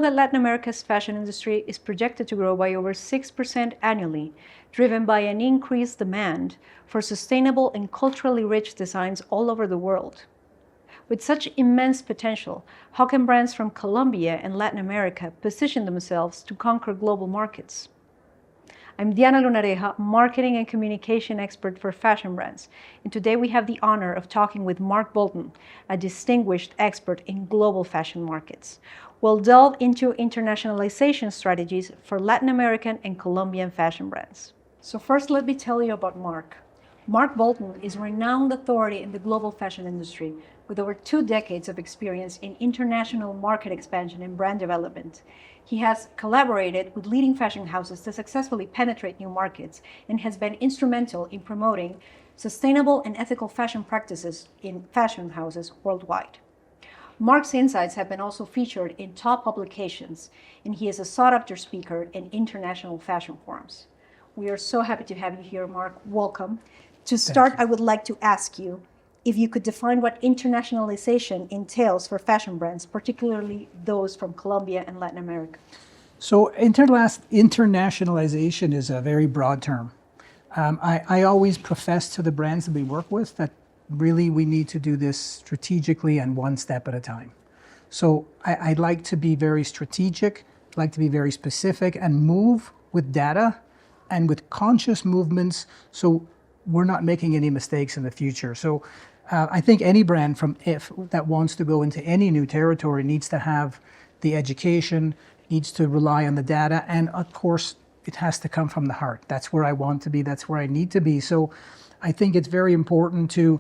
that Latin America's fashion industry is projected to grow by over 6% annually, driven by an increased demand for sustainable and culturally rich designs all over the world. With such immense potential, how can brands from Colombia and Latin America position themselves to conquer global markets? I'm Diana Lunareja, marketing and communication expert for fashion brands, and today we have the honor of talking with Mark Bolton, a distinguished expert in global fashion markets. We'll delve into internationalization strategies for Latin American and Colombian fashion brands. So first, let me tell you about Mark. Mark Bolton is a renowned authority in the global fashion industry with over 2 decades of experience in international market expansion and brand development. He has collaborated with leading fashion houses to successfully penetrate new markets and has been instrumental in promoting sustainable and ethical fashion practices in fashion houses worldwide. Mark's insights have been also featured in top publications, and he is a sought-after speaker in international fashion forums. We are so happy to have you here, Mark. Welcome. To start, I would like to ask you if you could define what internationalization entails for fashion brands, particularly those from Colombia and Latin America. So internationalization is a very broad term. I always profess to the brands that we work with that really we need to do this strategically and one step at a time. So I'd like to be very strategic, I'd like to be very specific and move with data and with conscious movements so we're not making any mistakes in the future. So I think any brand that wants to go into any new territory needs to have the education, needs to rely on the data, and of course, it has to come from the heart. That's where I want to be, that's where I need to be. So I think it's very important to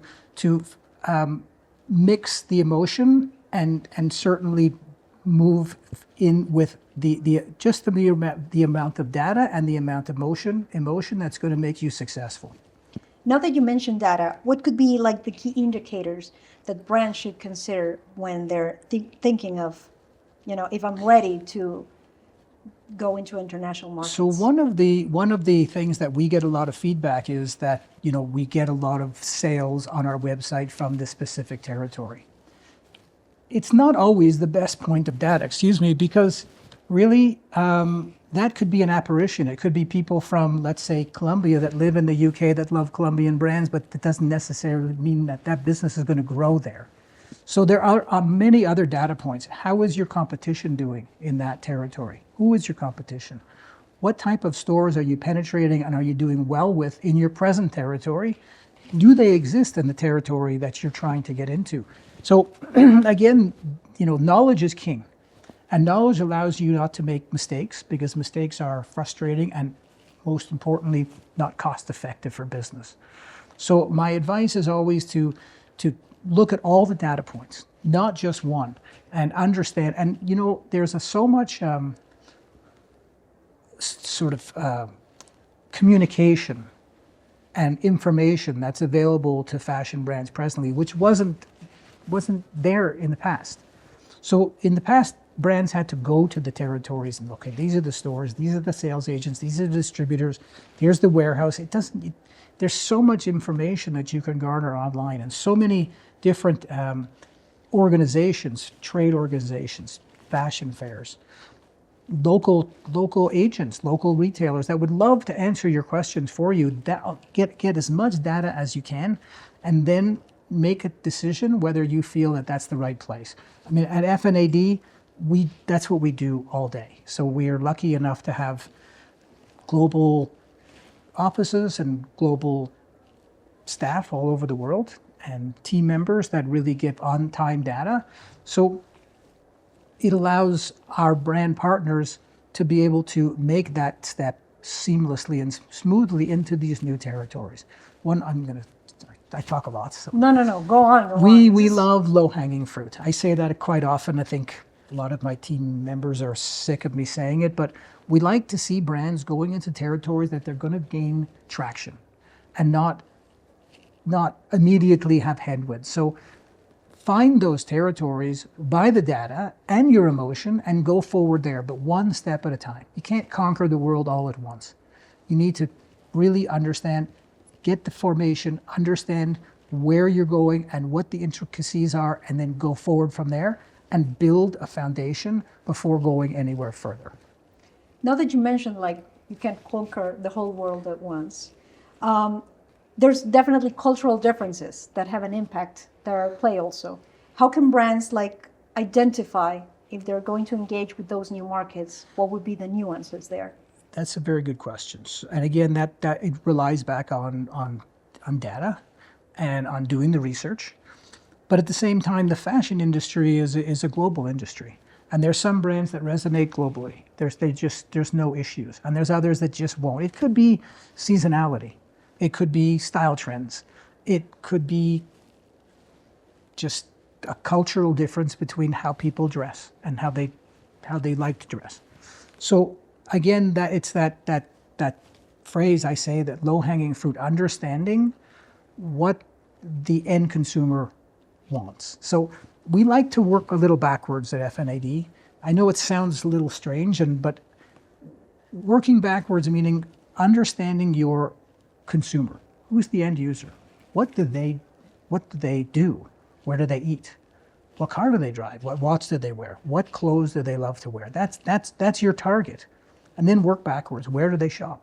mix the emotion and certainly move in with the amount of data and the amount of emotion that's going to make you successful. Now that you mentioned data, what could be like the key indicators that brands should consider when they're thinking of, if I'm ready to go into international markets? So one of the things that we get a lot of feedback is that, we get a lot of sales on our website from this specific territory. It's not always the best point of data, because really, that could be an apparition. It could be people from, let's say, Colombia that live in the UK that love Colombian brands, but that doesn't necessarily mean that business is going to grow there. So there are many other data points. How is your competition doing in that territory? Who is your competition? What type of stores are you penetrating and are you doing well with in your present territory? Do they exist in the territory that you're trying to get into? So again, knowledge is king. And knowledge allows you not to make mistakes because mistakes are frustrating and most importantly, not cost effective for business. So my advice is always to look at all the data points, not just one, and understand. And there's so much communication and information that's available to fashion brands presently, which wasn't there in the past. So in the past, brands had to go to the territories and look, okay, these are the stores, these are the sales agents, these are the distributors, here's the warehouse. There's so much information that you can garner online and so many different organizations, trade organizations, fashion fairs, local agents, local retailers that would love to answer your questions for you. Get as much data as you can and then make a decision whether you feel that that's the right place. I mean, at FNAD, that's what we do all day. So we are lucky enough to have global offices and global staff all over the world and team members that really give on-time data. So it allows our brand partners to be able to make that step seamlessly and smoothly into these new territories. I talk a lot. So. No, go on. We love low-hanging fruit. I say that quite often. I think a lot of my team members are sick of me saying it, but we like to see brands going into territories that they're going to gain traction and not immediately have headwinds. So find those territories, buy the data and your emotion and go forward there, but one step at a time. You can't conquer the world all at once. You need to really understand, get the formation, understand where you're going and what the intricacies are, and then go forward from there. and build a foundation before going anywhere further. Now that you mentioned, like, you can't conquer the whole world at once, there's definitely cultural differences that have an impact that are at play also. How can brands like identify if they're going to engage with those new markets? What would be the nuances there? That's a very good question. And again, that it relies back on data and on doing the research. But at the same time, the fashion industry is a global industry. And there's some brands that resonate globally. There's no issues. And there's others that just won't. It could be seasonality. It could be style trends. It could be just a cultural difference between how people dress and how they like to dress. So again, that phrase I say, that low-hanging fruit, understanding what the end consumer wants. So we like to work a little backwards at FNAD. I know it sounds a little strange, but working backwards meaning understanding your consumer. Who's the end user? What do they do? Where do they eat? What car do they drive? What watch do they wear? What clothes do they love to wear? That's your target. And then work backwards. Where do they shop?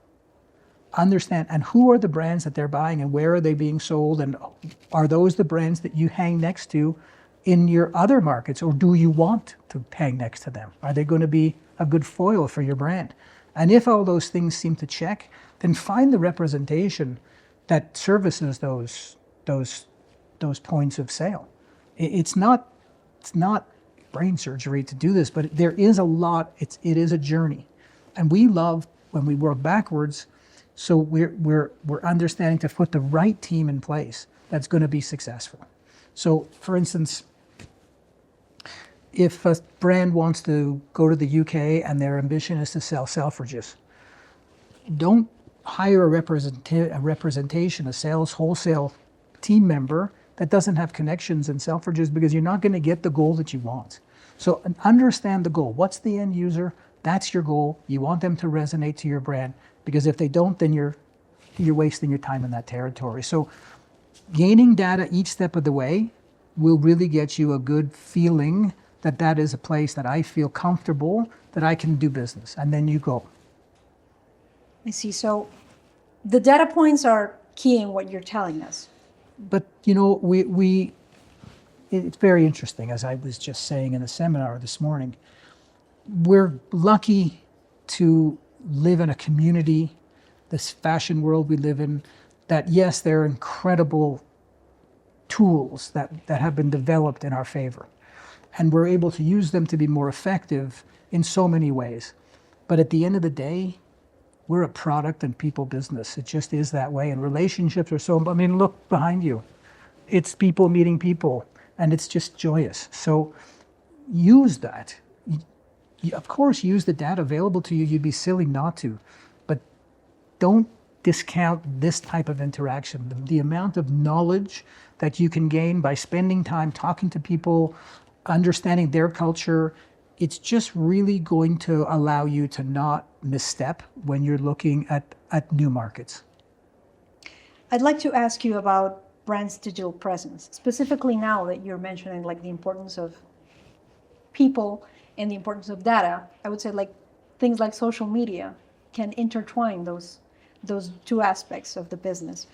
Understand, and who are the brands that they're buying and where are they being sold? And are those the brands that you hang next to in your other markets, or do you want to hang next to them? Are they going to be a good foil for your brand? And if all those things seem to check, then find the representation that services those points of sale. It's not brain surgery to do this, but there is a lot. It is a journey, and we love when we work backwards. So we're understanding to put the right team in place that's going to be successful. So, for instance, if a brand wants to go to the UK and their ambition is to sell Selfridges, don't hire a representation, a sales wholesale team member that doesn't have connections in Selfridges, because you're not going to get the goal that you want. So understand the goal. What's the end user? That's your goal. You want them to resonate to your brand, because if they don't, then you're wasting your time in that territory. So gaining data each step of the way will really get you a good feeling that that is a place that I feel comfortable, that I can do business. And then you go. I see. So the data points are key in what you're telling us. But, you know, it's very interesting, as I was just saying in a seminar this morning. We're lucky to live in a community, this fashion world we live in, that yes, there are incredible tools that have been developed in our favor. And we're able to use them to be more effective in so many ways. But at the end of the day, we're a product and people business. It just is that way. And relationships are so, I mean, look behind you. It's people meeting people, and it's just joyous. So use that. Of course, use the data available to you. You'd be silly not to. But don't discount this type of interaction. The amount of knowledge that you can gain by spending time talking to people, understanding their culture, it's just really going to allow you to not misstep when you're looking at new markets. I'd like to ask you about brands' digital presence, specifically now that you're mentioning like the importance of people and the importance of data. I would say like things like social media can intertwine those two aspects of the business.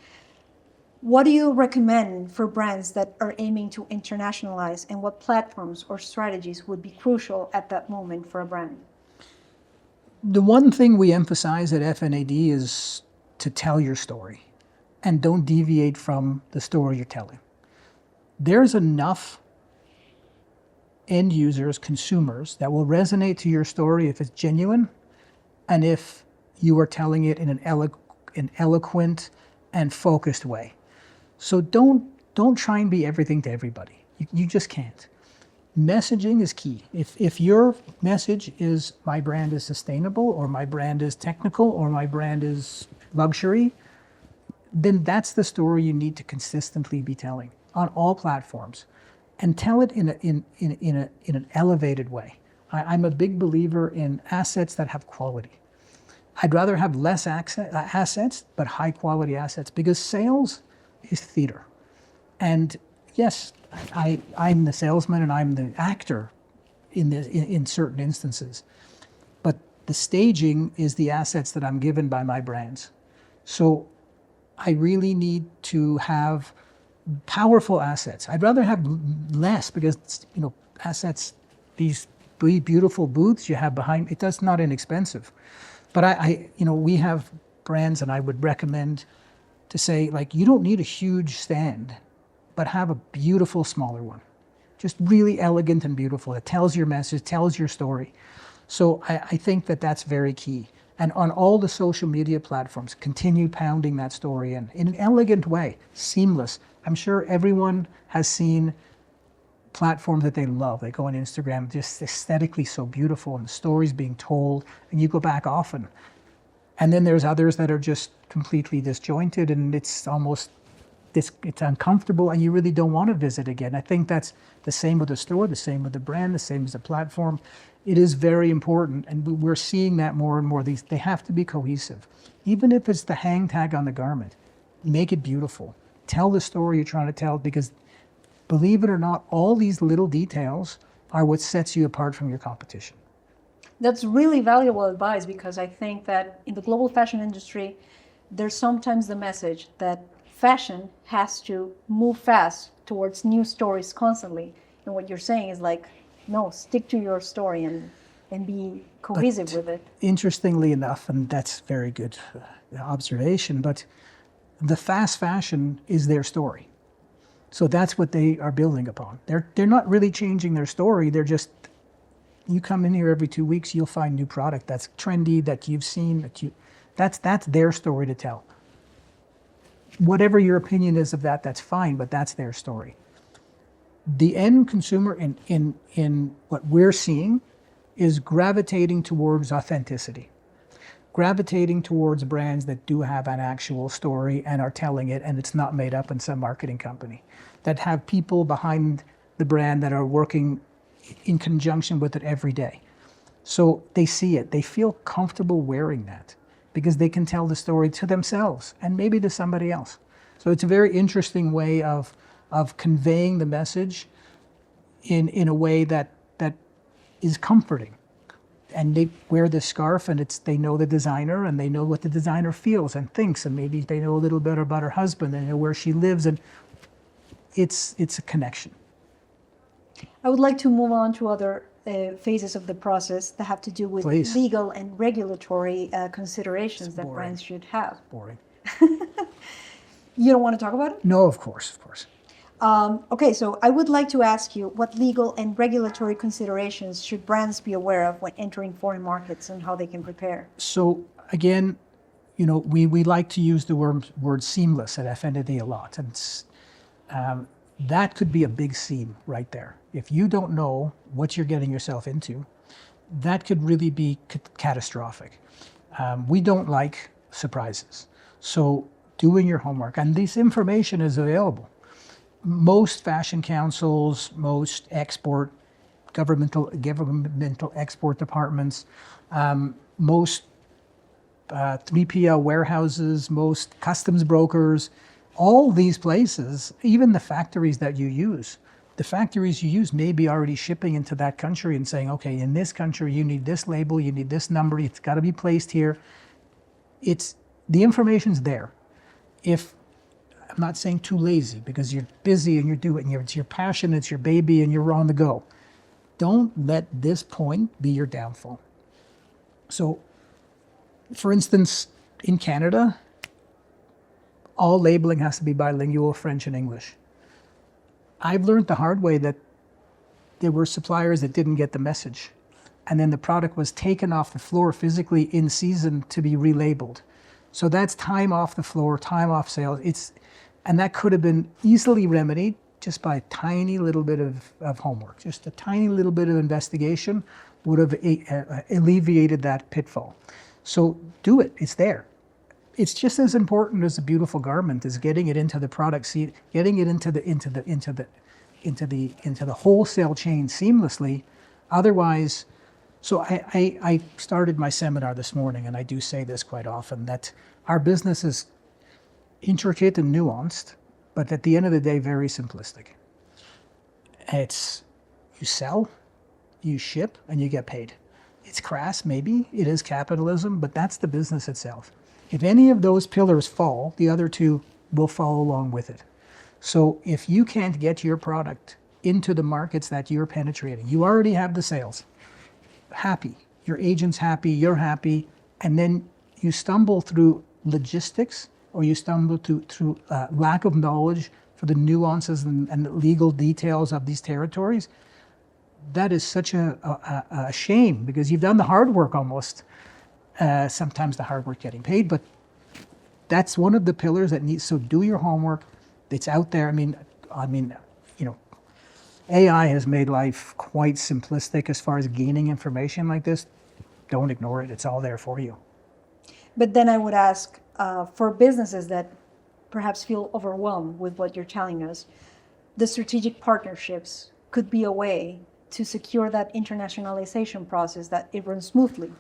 What do you recommend for brands that are aiming to internationalize, and what platforms or strategies would be crucial at that moment for a brand? The one thing we emphasize at FNAD is to tell your story, and don't deviate from the story you're telling. There's enough end users, consumers, that will resonate to your story if it's genuine, and if you are telling it in an eloquent and focused way. So don't try and be everything to everybody. You just can't. Messaging is key. If your message is my brand is sustainable, or my brand is technical, or my brand is luxury, then that's the story you need to consistently be telling on all platforms, and tell it in an elevated way. I'm a big believer in assets that have quality. I'd rather have less assets, but high quality assets, because sales is theater. And yes, I'm the salesman and I'm the actor, in certain instances. But the staging is the assets that I'm given by my brands. So I really need to have powerful assets. I'd rather have less because, assets, these beautiful booths you have behind, that's not inexpensive. But we have brands, and I would recommend to say, like, you don't need a huge stand, but have a beautiful smaller one. Just really elegant and beautiful. It tells your message, tells your story. So I think that that's very key. And on all the social media platforms, continue pounding that story in an elegant way, seamless. I'm sure everyone has seen platforms that they love. They go on Instagram, just aesthetically so beautiful, and the stories being told, and you go back often. And then there's others that are just completely disjointed, and it's almost, it's uncomfortable, and you really don't want to visit again. I think that's the same with the store, the same with the brand, the same as the platform. It is very important, and we're seeing that more and more. They have to be cohesive. Even if it's the hang tag on the garment, make it beautiful. Tell the story you're trying to tell, because believe it or not, all these little details are what sets you apart from your competition. That's really valuable advice, because I think that in the global fashion industry, there's sometimes the message that fashion has to move fast towards new stories constantly. And what you're saying is like, no, stick to your story and be cohesive with it. Interestingly enough, and that's very good observation, but the fast fashion is their story. So that's what they are building upon. They're not really changing their story. They're just, you come in here every 2 weeks, you'll find new product that's trendy, that you've seen, that's their story to tell. Whatever your opinion is of that, that's fine, but that's their story. The end consumer in what we're seeing is gravitating towards authenticity, gravitating towards brands that do have an actual story and are telling it, and it's not made up in some marketing company, that have people behind the brand that are working in conjunction with it every day. So they see it, they feel comfortable wearing that because they can tell the story to themselves and maybe to somebody else. So it's a very interesting way of conveying the message in a way that is comforting. And they wear the scarf, and they know the designer, and they know what the designer feels and thinks, and maybe they know a little bit about her husband and know where she lives, and it's a connection. I would like to move on to other phases of the process that have to do with Please. Legal and regulatory considerations that boring. brands should have. Boring. You don't want to talk about it? No, of course. Okay, so I would like to ask you, what legal and regulatory considerations should brands be aware of when entering foreign markets, and how they can prepare? So again, we like to use the word seamless at FND a lot, and that could be a big seam right there. If you don't know what you're getting yourself into, that could really be catastrophic. We don't like surprises. So doing your homework, and this information is available. Most fashion councils, most governmental export departments, most 3PL warehouses, most customs brokers, all these places, even the factories that you use, the factories you use may be already shipping into that country and saying, okay, in this country, you need this label, you need this number, it's got to be placed here. The information's there. If I'm not saying too lazy, because you're busy and you're doing it, it's your passion, it's your baby, and you're on the go. Don't let this point be your downfall. So, for instance, in Canada, all labeling has to be bilingual, French and English. I've learned the hard way that there were suppliers that didn't get the message, and then the product was taken off the floor physically in season to be relabeled. So that's time off the floor, time off sales. And that could have been easily remedied just by a tiny little bit of homework. Just a tiny little bit of investigation would have alleviated that pitfall. So do it, it's there. It's just as important as a beautiful garment as getting it into the product, getting it into the wholesale chain seamlessly. Otherwise, so I started my seminar this morning, and I do say this quite often, that our business is intricate and nuanced, but at the end of the day, very simplistic. It's, you sell, you ship, and you get paid. It's crass, maybe, it is capitalism, but that's the business itself. If any of those pillars fall, the other two will fall along with it. So if you can't get your product into the markets that you're penetrating, you already have the sales, happy, your agent's happy, you're happy, and then you stumble through logistics, or you stumble through lack of knowledge for the nuances and the legal details of these territories, that is such a shame, because you've done the hard work almost. Sometimes the hard work getting paid, but that's one of the pillars that needs, so do your homework. It's out there. I mean, you know, AI has made life quite simplistic as far as gaining information like this. Don't ignore it. It's all there for you. But then I would ask, for businesses that perhaps feel overwhelmed with what you're telling us, the strategic partnerships could be a way to secure that internationalization process, that it runs smoothly.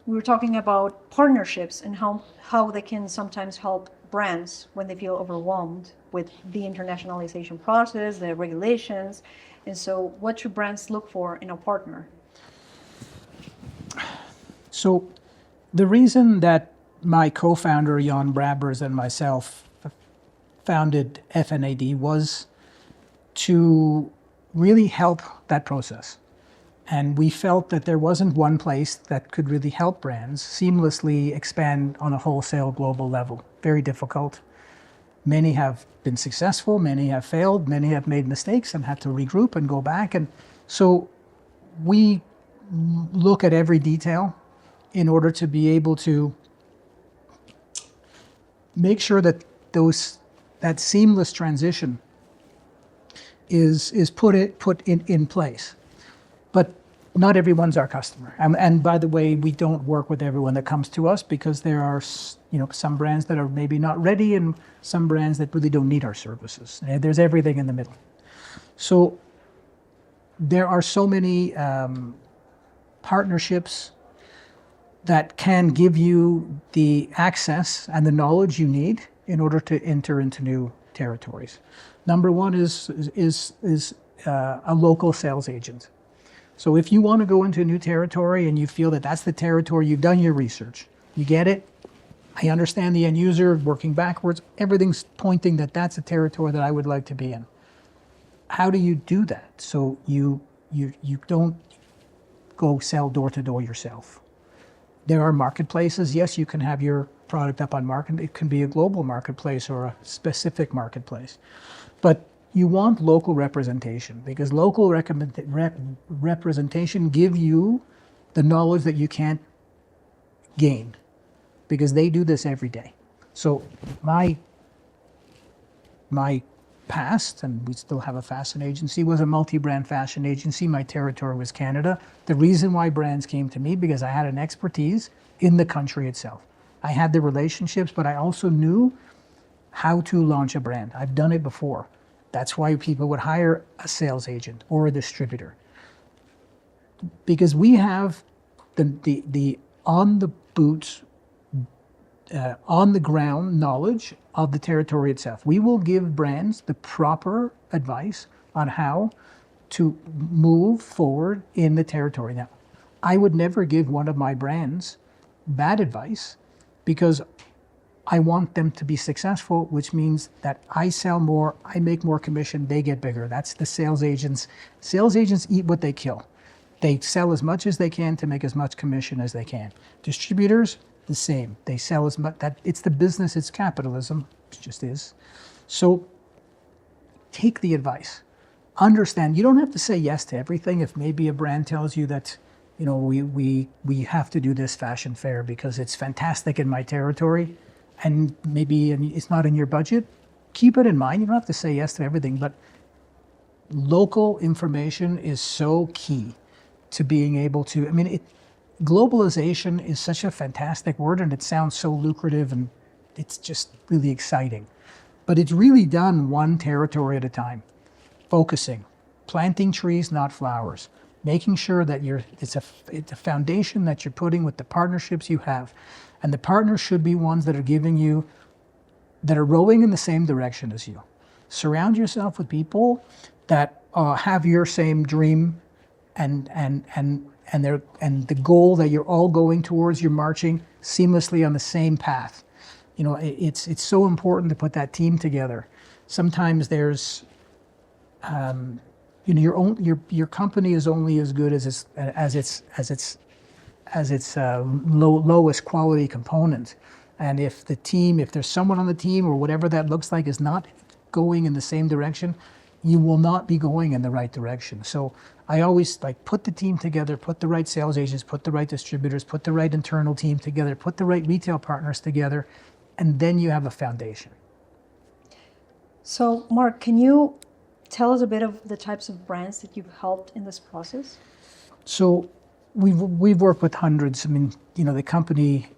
We were talking about partnerships and how they can sometimes help brands when they feel overwhelmed with the internationalization process, the regulations. And so what should brands look for in a partner? So the reason that my co-founder, Jan Brabers, and myself founded FNAD was to really help that process. And we felt that there wasn't one place that could really help brands seamlessly expand on a wholesale global level. Very difficult. Many have been successful, many have failed, many have made mistakes and had to regroup and go back. And so we look at every detail in order to be able to make sure that that seamless transition is put in place. But not everyone's our customer. And by the way, we don't work with everyone that comes to us, because there are, you know, some brands that are maybe not ready and some brands that really don't need our services. There's everything in the middle. So there are so many partnerships that can give you the access and the knowledge you need in order to enter into new territories. Number one is a local sales agent. So if you want to go into a new territory and you feel that that's the territory, you've done your research, you get it, I understand the end user, working backwards, everything's pointing that that's a territory that I would like to be in. How do you do that? So you don't go sell door to door yourself. There are marketplaces. Yes, you can have your product up on market. It can be a global marketplace or a specific marketplace. But you want local representation, because local representation give you the knowledge that you can't gain, because they do this every day. So my past, and we still have a fashion agency, was a multi-brand fashion agency. My territory was Canada. The reason why brands came to me, because I had an expertise in the country itself. I had the relationships, but I also knew how to launch a brand. I've done it before. That's why people would hire a sales agent or a distributor, because we have the on the boots, on the ground knowledge of the territory itself. We will give brands the proper advice on how to move forward in the territory. Now, I would never give one of my brands bad advice, because I want them to be successful, which means that I sell more, I make more commission, they get bigger. That's the sales agents. Sales agents eat what they kill. They sell as much as they can to make as much commission as they can. Distributors, the same. They sell as much. That it's the business, it's capitalism, it just is. So take the advice. Understand, you don't have to say yes to everything. If maybe a brand tells you that, you know, we have to do this fashion fair because it's fantastic in my territory, and maybe it's not in your budget, keep it in mind. You don't have to say yes to everything, but local information is so key to being able to, globalization is such a fantastic word, and it sounds so lucrative, and it's just really exciting. But it's really done one territory at a time, focusing, planting trees, not flowers, making sure that it's a foundation that you're putting with the partnerships you have. And the partners should be ones that are rowing in the same direction as you. Surround yourself with people that have your same dream and the goal that you're all going towards, you're marching seamlessly on the same path. It's so important to put that team together. Sometimes there's, your company is only as good as its lowest quality component. And if there's someone on the team or whatever that looks like is not going in the same direction, you will not be going in the right direction. So I always put the team together, put the right sales agents, put the right distributors, put the right internal team together, put the right retail partners together, and then you have a foundation. So Mark, can you tell us a bit of the types of brands that you've helped in this process? So we've worked with hundreds. I mean, the company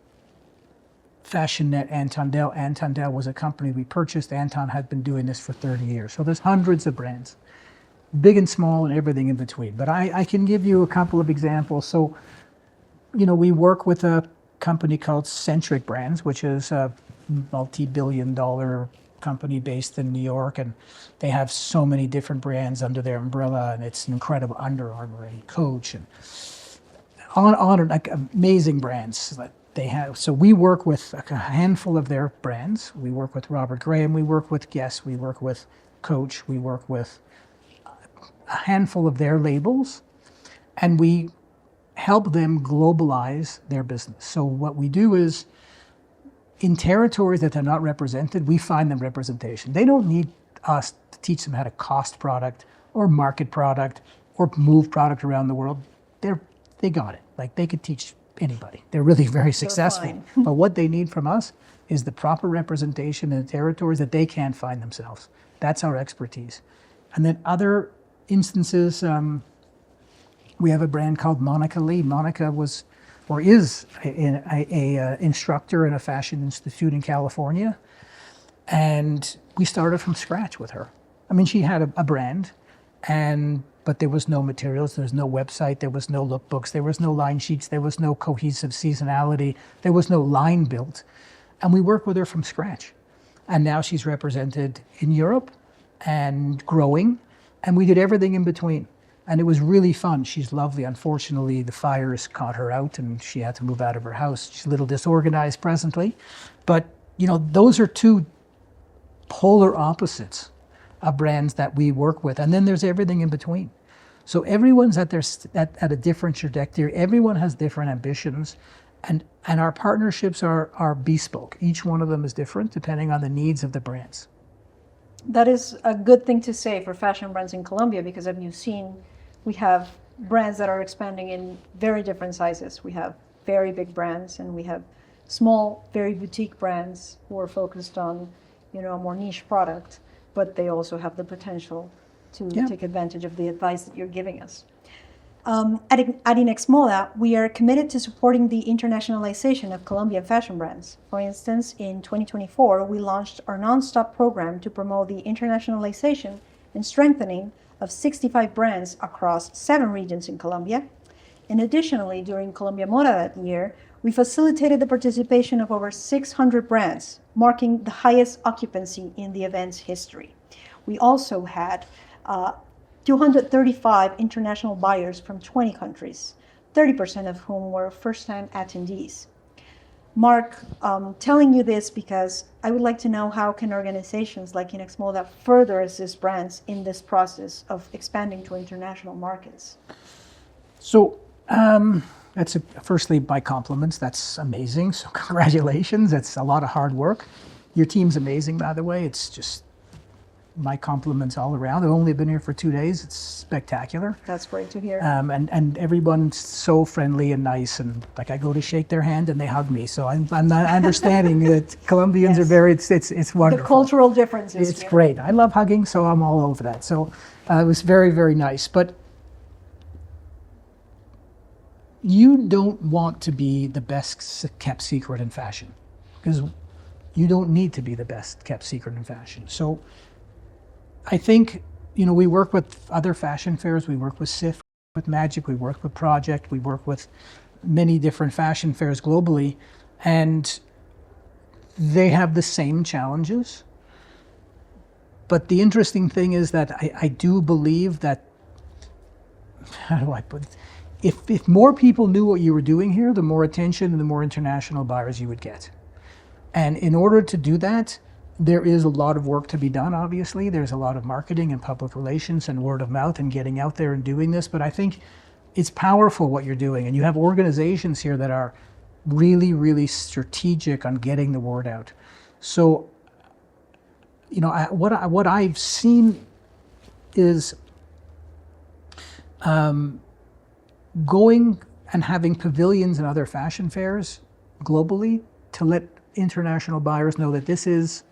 FashionNet Antondale. Antondale was a company we purchased. Anton had been doing this for 30 years. So there's hundreds of brands, big and small and everything in between. But I can give you a couple of examples. So, we work with a company called Centric Brands, which is a multi-billion-dollar company based in New York, and they have so many different brands under their umbrella, and it's incredible. Under Armour and Coach and on amazing brands that they have. So we work with a handful of their brands. We work with Robert Graham, we work with Guess, we work with Coach, we work with a handful of their labels, and we help them globalize their business. So what we do is, in territories that they're not represented, we find them representation. They don't need us to teach them how to cost product or market product or move product around the world. They got it. They could teach anybody. They're really very successful. But what they need from us is the proper representation in the territories that they can't find themselves. That's our expertise. And then other instances, we have a brand called Monica Lee. Monica was, or is, a instructor in a fashion institute in California. And we started from scratch with her. I mean, she had a brand, but there was no materials, there was no website, there was no lookbooks, there was no line sheets, there was no cohesive seasonality, there was no line built. And we worked with her from scratch. And now she's represented in Europe and growing, and we did everything in between. And it was really fun. She's lovely. Unfortunately, the fires caught her out and she had to move out of her house. She's a little disorganized presently. But, those are two polar opposites of brands that we work with. And then there's everything in between. So everyone's at a different trajectory. Everyone has different ambitions. And our partnerships are bespoke. Each one of them is different depending on the needs of the brands. That is a good thing to say for fashion brands in Colombia, because as you've seen, we have brands that are expanding in very different sizes. We have very big brands and we have small, very boutique brands who are focused on, a more niche product, but they also have the potential to take advantage of the advice that you're giving us. At Inexmedia, we are committed to supporting the internationalization of Colombian fashion brands. For instance, in 2024, we launched our non-stop program to promote the internationalization and strengthening of 65 brands across 7 regions in Colombia. And additionally, during Colombia Moda that year, we facilitated the participation of over 600 brands, marking the highest occupancy in the event's history. We also had 235 international buyers from 20 countries, 30% of whom were first-time attendees. Mark, telling you this because I would like to know how can organizations like Inexmedia further assist brands in this process of expanding to international markets? So firstly, my compliments. That's amazing. So congratulations. That's a lot of hard work. Your team's amazing, by the way. It's just my compliments all around. I've only been here for 2 days. It's spectacular. That's great to hear. And everyone's so friendly and nice. And I go to shake their hand and they hug me. So I'm not understanding that Colombians are very, it's wonderful. The cultural differences. It's great. I love hugging, so I'm all over that. So it was very, very nice. But you don't want to be the best kept secret in fashion, because you don't need to be the best kept secret in fashion. So I think, we work with other fashion fairs. We work with SIF, with Magic, we work with Project, we work with many different fashion fairs globally, and they have the same challenges. But the interesting thing is that I do believe that how do I put it? If more people knew what you were doing here, the more attention and the more international buyers you would get. And in order to do that, there is a lot of work to be done, obviously. There's a lot of marketing and public relations and word of mouth and getting out there and doing this. But I think it's powerful what you're doing. And you have organizations here that are really, really strategic on getting the word out. So, you know, what I've seen is going and having pavilions and other fashion fairs globally to let international buyers know that this is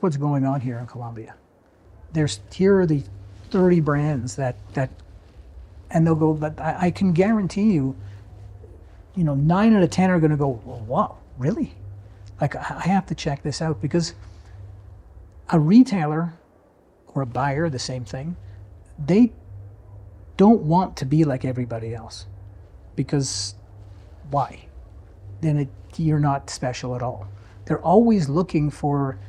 what's going on here in Colombia. Here are the 30 brands that and they'll go, but I can guarantee you, 9 out of 10 are going to go, well, wow, really? Like, I have to check this out, because a retailer or a buyer, the same thing, they don't want to be like everybody else, because why? Then you're not special at all. They're always looking for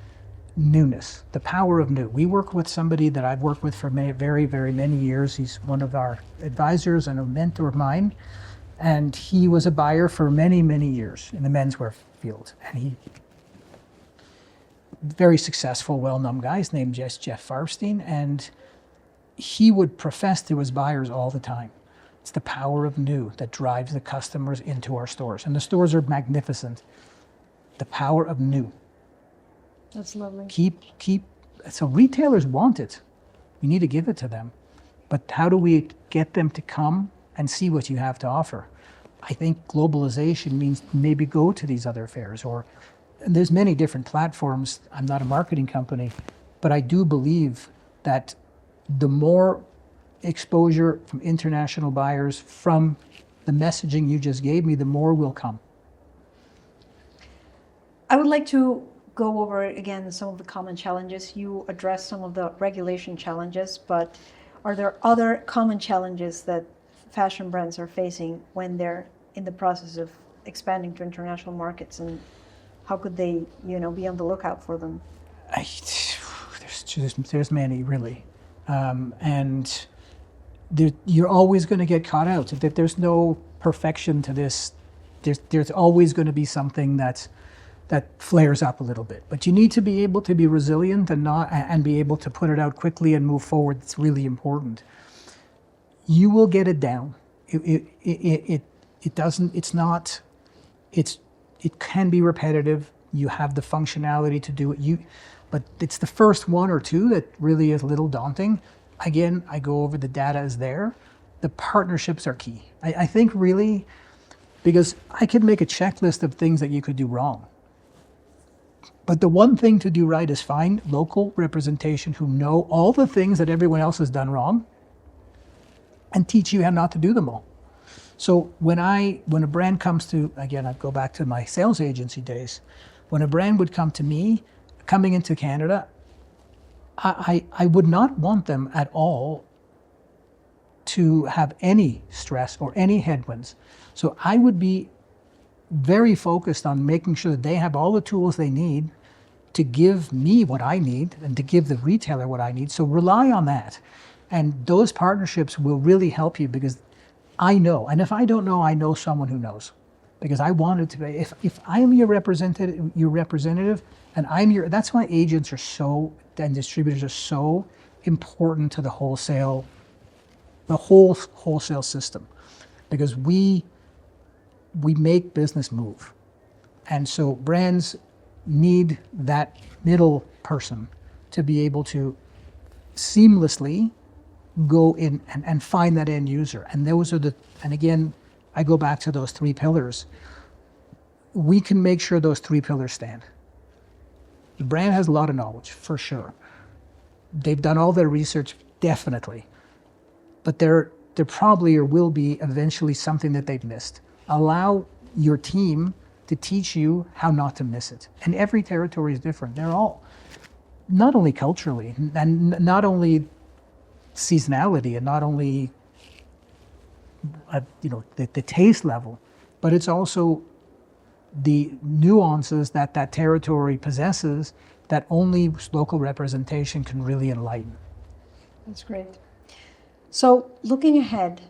newness, the power of new. We work with somebody that I've worked with for very, very many years. He's one of our advisors and a mentor of mine, and he was a buyer for many, many years in the menswear field. And he, very successful, well-known guy. His name is Jeff Farbstein, and he would profess to his buyers all the time, it's the power of new that drives the customers into our stores. And the stores are magnificent. The power of new. That's lovely. So retailers want it. We need to give it to them. But how do we get them to come and see what you have to offer? I think globalization means maybe go to these other fairs, and there's many different platforms. I'm not a marketing company, but I do believe that the more exposure from international buyers from the messaging you just gave me, the more will come. I would like to go over again some of the common challenges. You addressed some of the regulation challenges, but are there other common challenges that fashion brands are facing when they're in the process of expanding to international markets, and how could they, be on the lookout for them? There's many, really. And you're always going to get caught out. There's no perfection to this. There's always going to be something that flares up a little bit. But you need to be able to be resilient and be able to put it out quickly and move forward. It's really important. You will get it down. It can be repetitive. You have the functionality to do it. But it's the first one or two that really is a little daunting. Again, I go over the data is there. The partnerships are key. I think really, because I could make a checklist of things that you could do wrong. But the one thing to do right is find local representation who know all the things that everyone else has done wrong and teach you how not to do them all. So when a brand comes to, again, I go back to my sales agency days, when a brand would come to me, coming into Canada, I would not want them at all to have any stress or any headwinds. So I would be very focused on making sure that they have all the tools they need to give me what I need and to give the retailer what I need. So rely on that. And those partnerships will really help you, because I know, and if I don't know, I know someone who knows. Because I wanted to be, if I'm your representative, and that's why agents are and distributors are so important to the whole wholesale system, because we make business move. And so brands need that middle person to be able to seamlessly go in and find that end user. And and again, I go back to those 3 pillars. We can make sure those 3 pillars stand. The brand has a lot of knowledge, for sure. They've done all their research, definitely. But there probably or will be eventually something that they've missed. Allow your team to teach you how not to miss it. And every territory is different. They're all, not only culturally, and not only seasonality, and not only the taste level, but it's also the nuances that territory possesses that only local representation can really enlighten. That's great. So, looking ahead,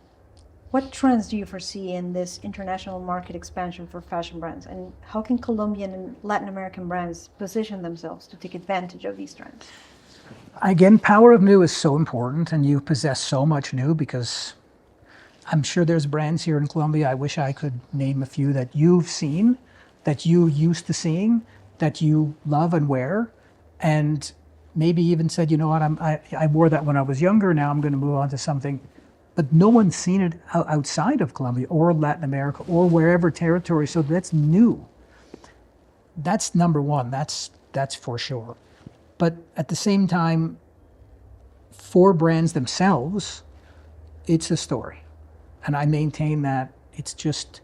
what trends do you foresee in this international market expansion for fashion brands? And how can Colombian and Latin American brands position themselves to take advantage of these trends? Again, power of new is so important, and you possess so much new because I'm sure there's brands here in Colombia. I wish I could name a few that you've seen, that you used to seeing, that you love and wear, and maybe even said, you know what, I wore that when I was younger, now I'm going to move on to something. But no one's seen it outside of Colombia or Latin America or wherever territory, so that's new. That's number one, that's for sure. But at the same time, for brands themselves, it's a story. And I maintain that it's just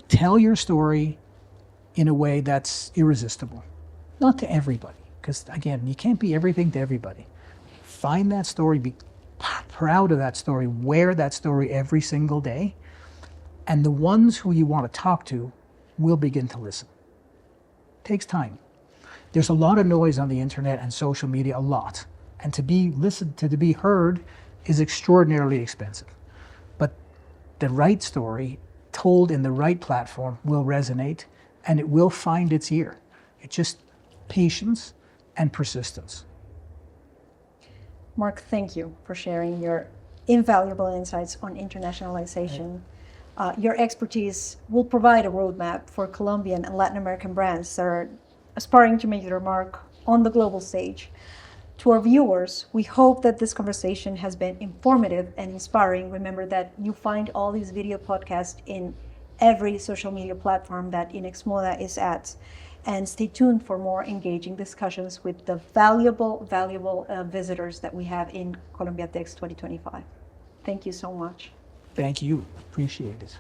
tell your story in a way that's irresistible. Not to everybody, because again, you can't be everything to everybody. Find that story, be proud of that story, wear that story every single day, and the ones who you want to talk to will begin to listen. It takes time. There's a lot of noise on the internet and social media, a lot. And to be listened to be heard is extraordinarily expensive. But the right story told in the right platform will resonate and it will find its ear. It's just patience and persistence. Mark, thank you for sharing your invaluable insights on internationalization. Your expertise will provide a roadmap for Colombian and Latin American brands that are aspiring to make their mark on the global stage. To our viewers, we hope that this conversation has been informative and inspiring. Remember that you find all these video podcasts in every social media platform that Inexmedia is at. And stay tuned for more engaging discussions with the valuable visitors that we have in Colombia Tex 2025. Thank you so much. Thank you. Appreciate it.